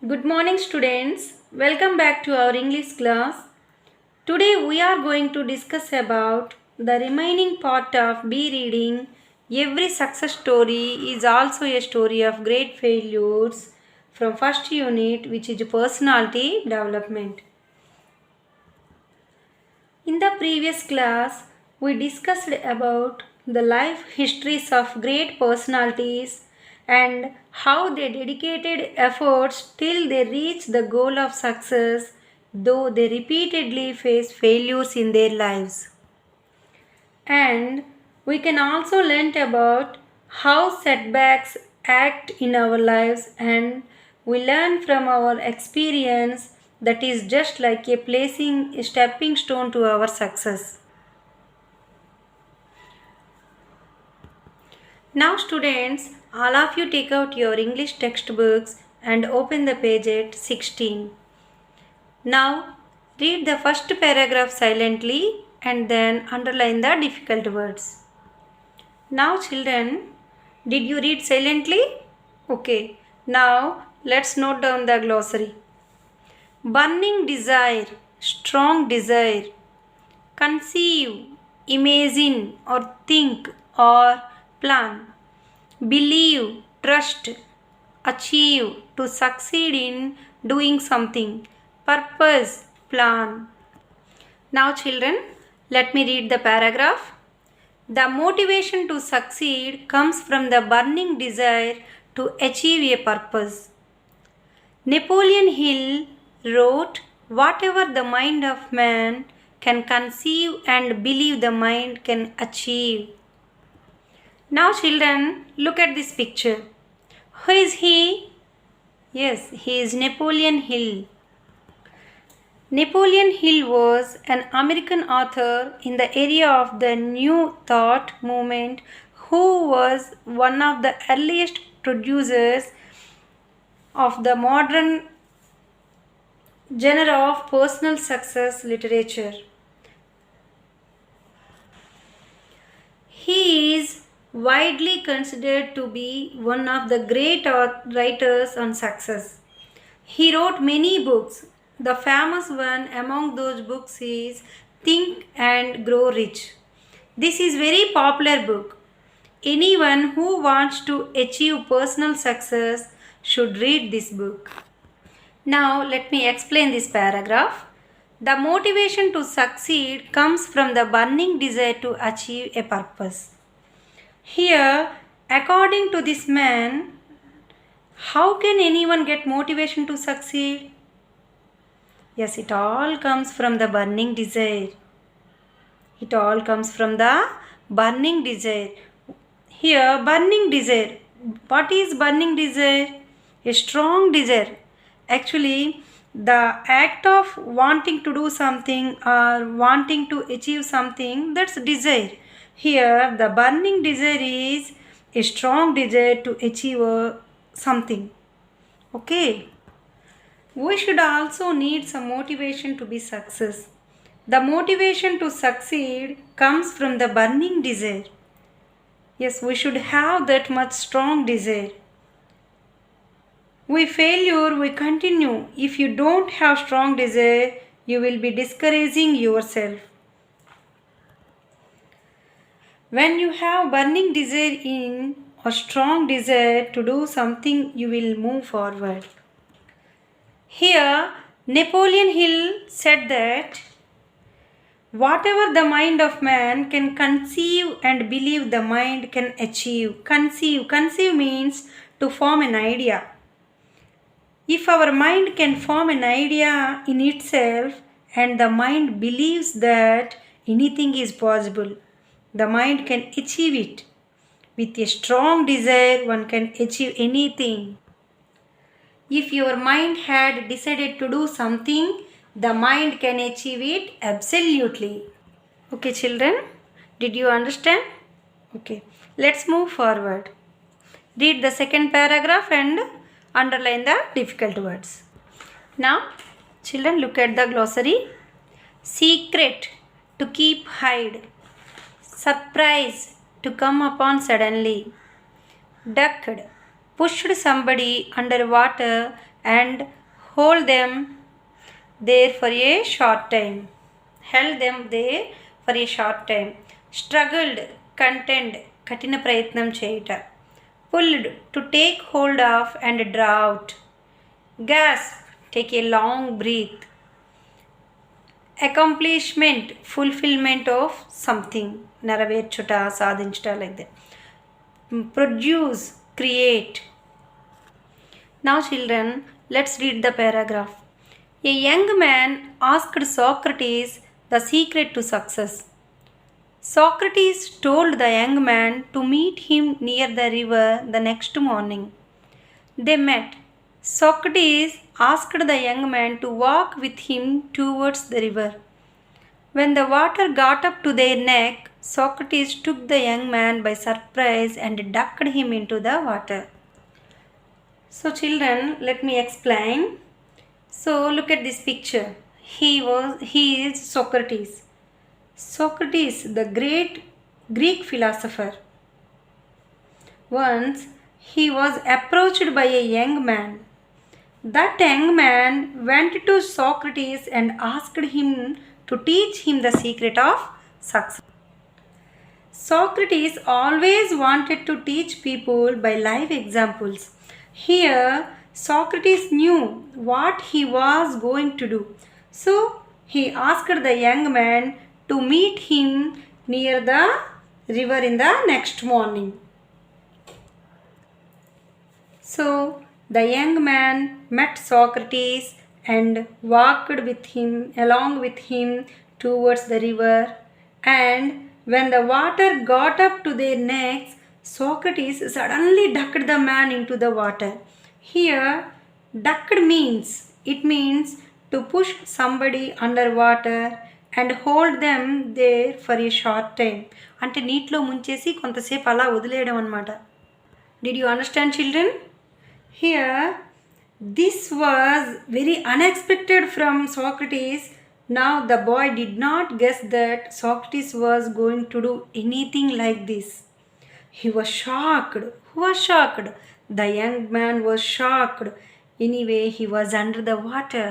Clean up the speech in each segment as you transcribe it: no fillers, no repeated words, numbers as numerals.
Good morning, students. Welcome back to our English class. Today we are going to discuss about the remaining part of B reading. Every success story is also a story of great failures from first unit, which is personality development. In the previous class, we discussed about the life histories of great personalities and how they dedicated efforts till they reached the goal of success, though they repeatedly faced failures in their lives. And we can also learn about how setbacks act in our lives, and we learn from our experience that is just like a stepping stone to our success. Now students, all of you take out your English textbooks and open the page at 16. Now read the first paragraph silently and then underline the difficult words. Now children, did you read silently? Okay. Now let's note down the glossary. Burning desire, strong desire. Conceive, imagine or think or plan. Believe, trust, achieve, to succeed in doing something. Purpose, plan. Now children, let me read the paragraph. The motivation to succeed comes from the burning desire to achieve a purpose. Napoleon Hill wrote, "Whatever the mind of man can conceive and believe the mind can achieve." Now children, look at this picture. Who is he? Yes, he is Napoleon Hill. Napoleon Hill was an American author in the area of the New Thought movement who was one of the earliest producers of the modern genre of personal success literature. He is widely considered to be one of the great writers on success. He wrote many books. The famous one among those books is Think and Grow Rich. This is very popular book. Anyone who wants to achieve personal success should read this book. Now let me explain this paragraph. The motivation to succeed comes from the burning desire to achieve a purpose. Here, according to this man, how can anyone get motivation to succeed? Yes, it all comes from the burning desire. It all comes from the burning desire. Here, burning desire. What is burning desire? A strong desire. Actually, the act of wanting to do something or wanting to achieve something, that's desire. Here, the burning desire is a strong desire to achieve something. Okay. We should also need some motivation to be success. The motivation to succeed comes from the burning desire. Yes, we should have that much strong desire. We failure, we continue. If you don't have strong desire, you will be discouraging yourself. When you have burning desire in or strong desire to do something, you will move forward. Here, Napoleon Hill said that whatever the mind of man can conceive and believe the mind can achieve. Conceive means to form an idea. If our mind can form an idea in itself and the mind believes that anything is possible, the mind can achieve it. With a strong desire, one can achieve anything. If your mind had decided to do something, the mind can achieve it absolutely. Okay, children, did you understand? Okay, let's move forward. Read the second paragraph and underline the difficult words. Now, children, look at the glossary. Secret, to keep hide. Surprise, to come upon suddenly. Ducked, pushed somebody under water and hold them there for a short time. Held them there for a short time. Struggled, contend, కఠిన ప్రయత్నం చేయుట. Pulled, to take hold of and draw out. Gasp, take a long breath. Accomplishment, fulfillment of something, నెరవేర్చుట, సాధించుట, like that. Produce, create. Now children, let's read the paragraph. A young man asked Socrates the secret to success. Socrates told the young man to meet him near the river the next morning. They met. Socrates asked the young man to walk with him towards the river. When the water got up to their neck, Socrates took the young man by surprise and ducked him into the water. So children, let me explain. So look at this picture. He is Socrates. Socrates, the great Greek philosopher. Once he was approached by a young man. That young man went to Socrates and asked him to teach him the secret of success. Socrates always wanted to teach people by live examples. Here, Socrates knew what he was going to do. So, he asked the young man to meet him near the river in the next morning. So, the young man met Socrates and walked along with him towards the river. And when the water got up to their necks, Socrates suddenly ducked the man into the water. Here, ducked means to push somebody underwater and hold them there for a short time. అంటే నీటిలో ముంచేసి కొంతసేపు అలా వదిలేయడం అన్నమాట. Did you understand children? Here, this was very unexpected from Socrates. Now the boy did not guess that Socrates was going to do anything like this. He was shocked. Who was shocked? The young man was shocked. Anyway, he was under the water.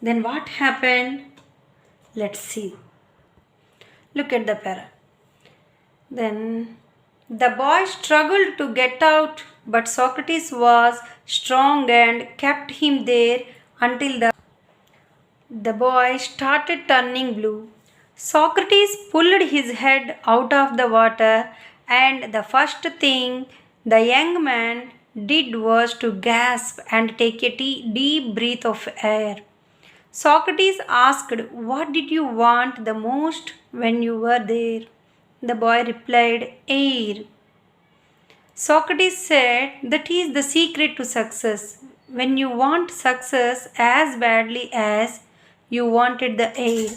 Then what happened? Let's see. Look at the para. Then the boy struggled to get out, but Socrates was strong and kept him there until the boy started turning blue. Socrates pulled his head out of the water, and the first thing the young man did was to gasp and take a deep breath of air. Socrates asked, "What did you want the most when you were there?" The boy replied, "Air." Socrates said, "That is the secret to success. When you want success as badly as you wanted the air,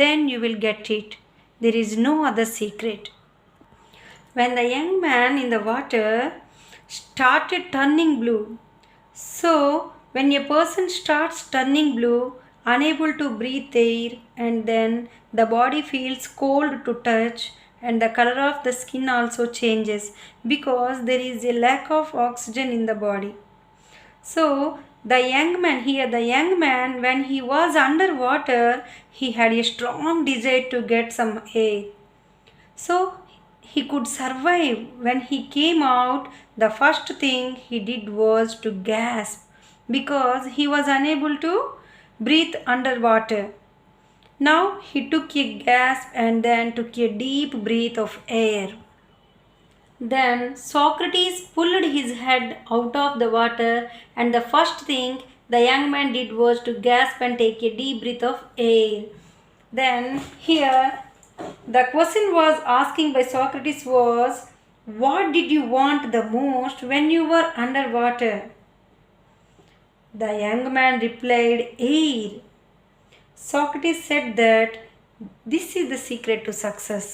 then you will get it. There is no other secret." When the young man in the water started turning blue. So, when a person starts turning blue, unable to breathe air, and then the body feels cold to touch, and the color of the skin also changes because there is a lack of oxygen in the body. So, the young man, when he was underwater, he had a strong desire to get some air. So, he could survive. When he came out, the first thing he did was to gasp because he was unable to breathe underwater. Now he took a gasp and then took a deep breath of air. Then Socrates pulled his head out of the water, and the first thing the young man did was to gasp and take a deep breath of air. Then here the question was asking by Socrates was, "What did you want the most when you were underwater?" The young man replied, "Air." Socrates said that this is the secret to success.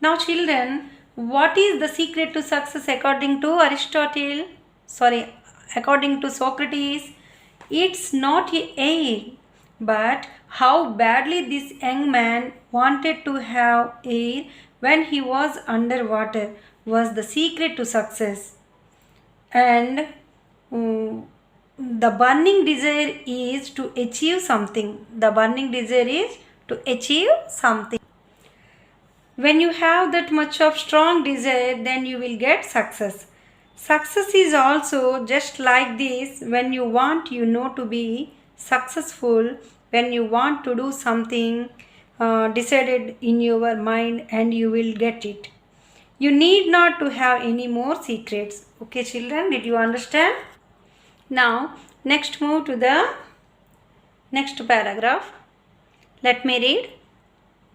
Now children, what is the secret to success according to according to Socrates? It's not air, but how badly this young man wanted to have air when he was underwater was the secret to success. And the burning desire is to achieve something. The burning desire is to achieve something. When you have that much of strong desire, then you will get success. Success is also just like this. When you want, to be successful, when you want to do something decided in your mind, and you will get it. You need not to have any more secrets. Okay, children, did you understand? Now, next move to the next paragraph. Let me read.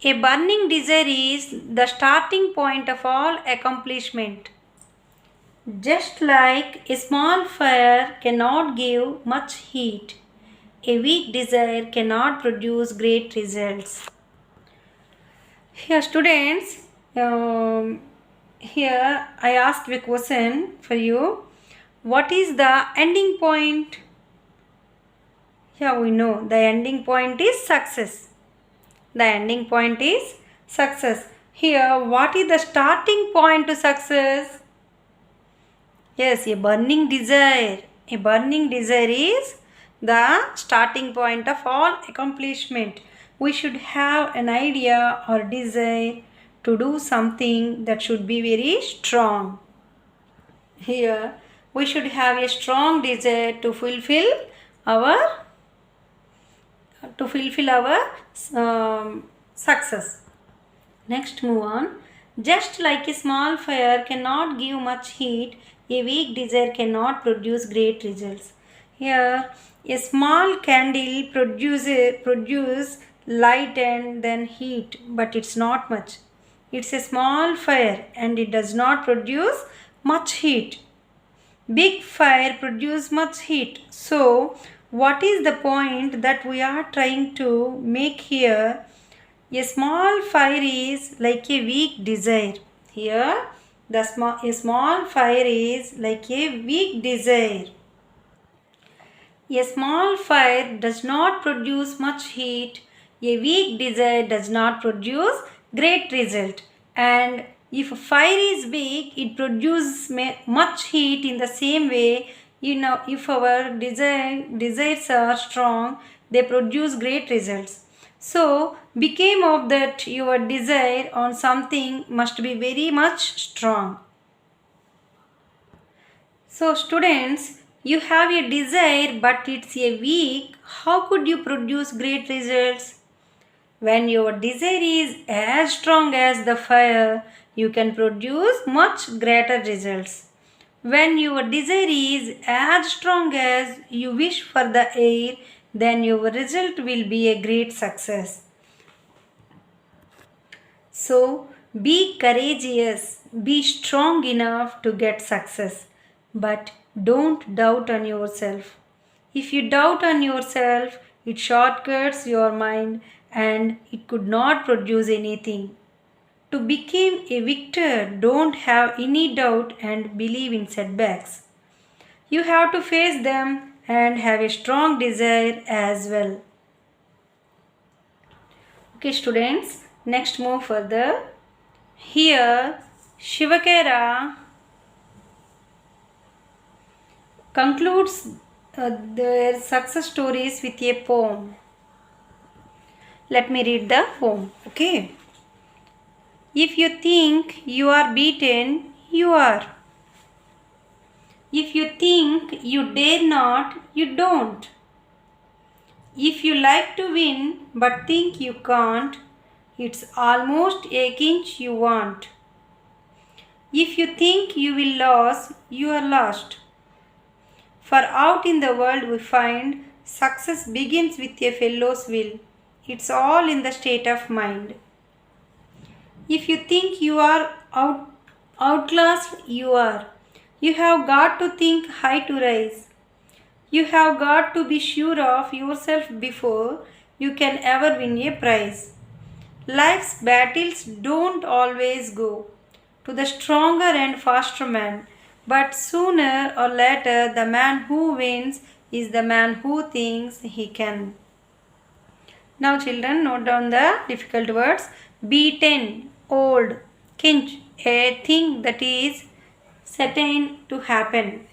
A burning desire is the starting point of all accomplishment. Just like a small fire cannot give much heat, a weak desire cannot produce great results. Here, students, here I asked a question for you. What is the ending point? Here we know the ending point is success. The ending point is success. Here, what is the starting point to success? Yes, a burning desire. A burning desire is the starting point of all accomplishment. We should have an idea or desire to do something that should be very strong. Here, we should have a strong desire to fulfill our success. Next, move on. Just like a small fire cannot give much heat, a weak desire cannot produce great results. Here, a small candle produce light and then heat, but it's not much. It's a small fire and it does not produce much heat. Big fire produce much heat. So, what is the point that we are trying to make here? A small fire is like a weak desire. Here, a small fire is like a weak desire. A small fire does not produce much heat. A weak desire does not produce great result. And if fire is big, it produces much heat in the same way. If our desires are strong, they produce great results. So, become of that your desire on something must be very much strong. So, students, you have a desire but it's a weak. How could you produce great results? When your desire is as strong as the fire, you can produce much greater results. When your desire is as strong as you wish for the air, then your result will be a great success. So, be courageous, be strong enough to get success, but don't doubt on yourself. If you doubt on yourself, it shortcuts your mind and it could not produce anything. To become a victor, don't have any doubt and believe in setbacks. You have to face them and have a strong desire as well. Okay, students, next move further. Here, Shivakera concludes their success stories with a poem. Let me read the poem. Okay. If you think you are beaten, you are. If you think you dare not, you don't. If you like to win but think you can't, it's almost a inch you want. If you think you will lose, you are lost. For out in the world we find success begins with a fellow's will. It's all in the state of mind. If you think you are outclassed, you are. You have got to think high to rise. You have got to be sure of yourself before you can ever win a prize. Life's battles don't always go to the stronger and faster man, but sooner or later the man who wins is the man who thinks he can. Now children, note down the difficult words. Beaten, old, kinch, a thing that is certain to happen.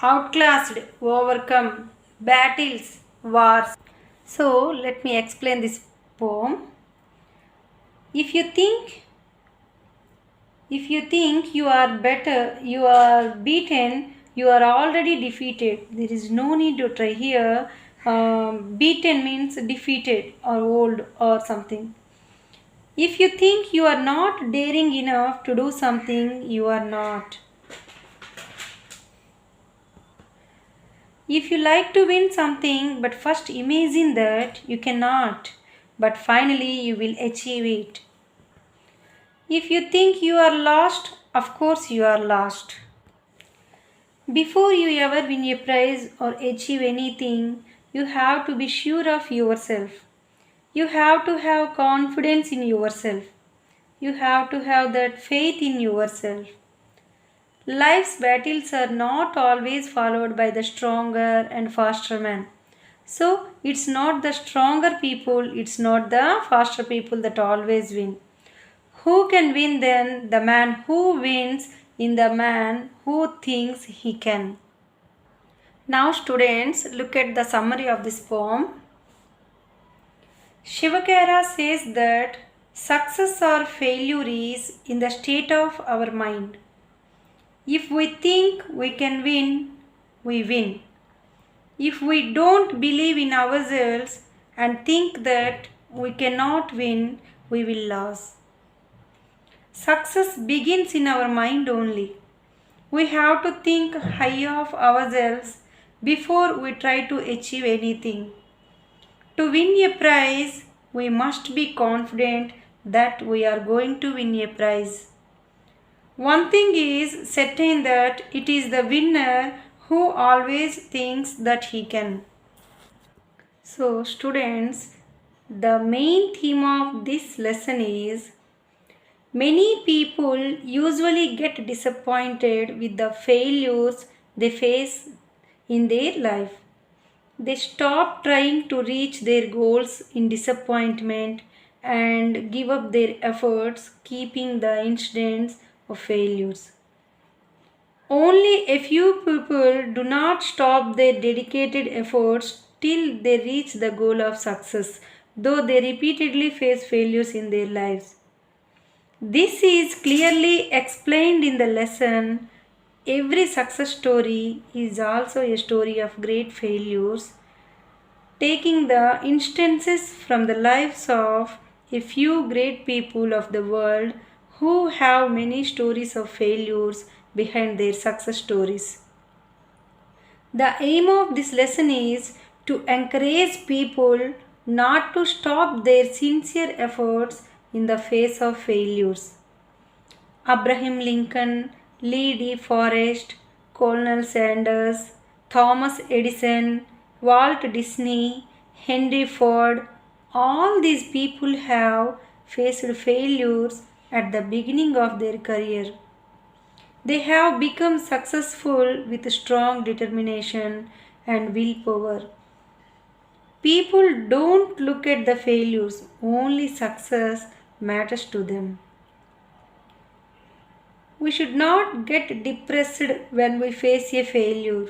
outclassed, overcome, battles, wars. So let me explain this poem. If you think you are better, you are beaten, you are already defeated. There is no need to try here. Beaten means defeated or old or something. If you think you are not daring enough to do something, you are not. If you like to win something, but first imagine that you cannot, but finally you will achieve it. If you think you are lost, of course you are lost. Before you ever win a prize or achieve anything, you have to be sure of yourself. You have to have confidence in yourself. You have to have that faith in yourself. Life's battles are not always followed by the stronger and faster man. So, it's not the stronger people, it's not the faster people that always win. Who can win then? The man who wins in the man who thinks he can. Now, students, look at the summary of this poem. Shivakara says that success or failure is in the state of our mind. If we think we can win, we win. If we don't believe in ourselves and think that we cannot win, we will lose. Success begins in our mind only. We have to think high of ourselves before we try to achieve anything. To win a prize, we must be confident that we are going to win a prize. One thing is certain, that it is the winner who always thinks that he can. So, students, the main theme of this lesson is many people usually get disappointed with the failures they face in their life. They stop trying to reach their goals in disappointment and give up their efforts, keeping the incidents of failures. Only a few people do not stop their dedicated efforts till they reach the goal of success, though they repeatedly face failures in their lives. This is clearly explained in the lesson. Every success story is also a story of great failures, taking the instances from the lives of a few great people of the world who have many stories of failures behind their success stories. The aim of this lesson is to encourage people not to stop their sincere efforts in the face of failures. Abraham Lincoln, Lee D. Forrest, Colonel Sanders, Thomas Edison, Walt Disney, Henry Ford, all these people have faced failures at the beginning of their career. They have become successful with strong determination and willpower. People don't look at the failures, only success matters to them. We should not get depressed when we face a failure.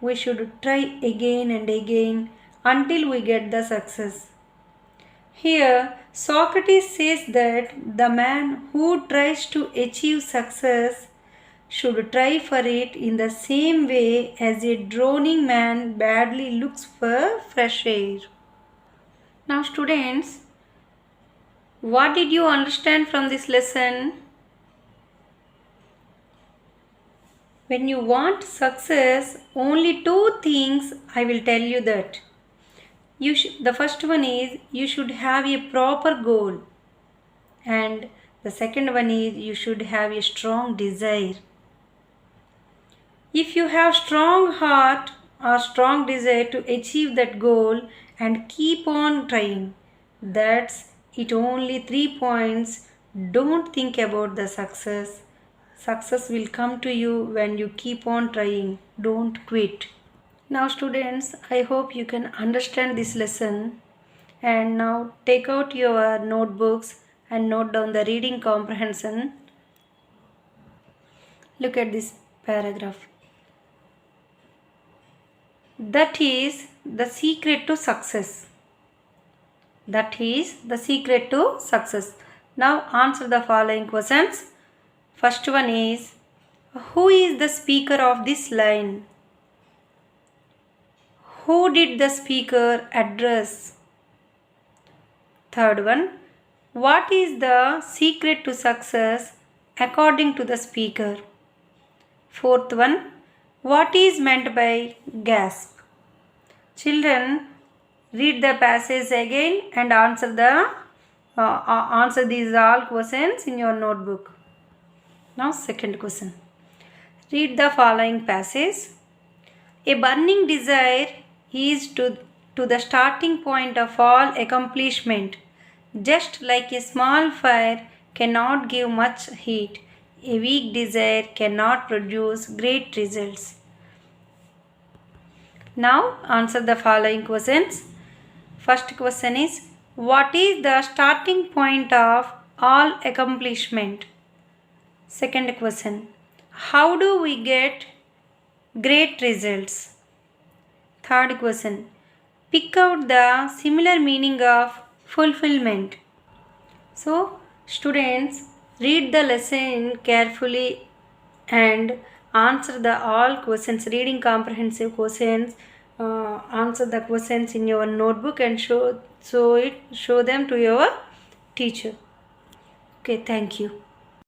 We should try again and again until we get the success. Here, Socrates says that the man who tries to achieve success should try for it in the same way as a drowning man badly looks for fresh air. Now, students, what did you understand from this lesson? When you want success, only two things I will tell you that. The first one is you should have a proper goal, and the second one is you should have a strong desire. If you have strong heart or strong desire to achieve that goal and keep on trying, that's it. Only 3 points. Don't think about the success. Success will come to you when you keep on trying. Don't quit. Now, students, I hope you can understand this lesson. And now take out your notebooks and note down the reading comprehension. Look at this paragraph. That is the secret to success. That is the secret to success. Now answer the following questions. First one is, who is the speaker of this line? Who did the speaker address? Third one, what is the secret to success according to the speaker? Fourth one, what is meant by gasp? Children, read the passage again and answer these all questions in your notebook. Now second question. Read the following passage. A burning desire is to the starting point of all accomplishment. Just like a small fire cannot give much heat, a weak desire cannot produce great results. Now answer the following questions. First question is, what is the starting point of all accomplishment? Second question, how do we get great results? Third question, pick out the similar meaning of fulfillment. So, students, read the lesson carefully and answer the all questions, reading comprehensive questions. Answer the questions in your notebook and show them to your teacher. Okay, thank you.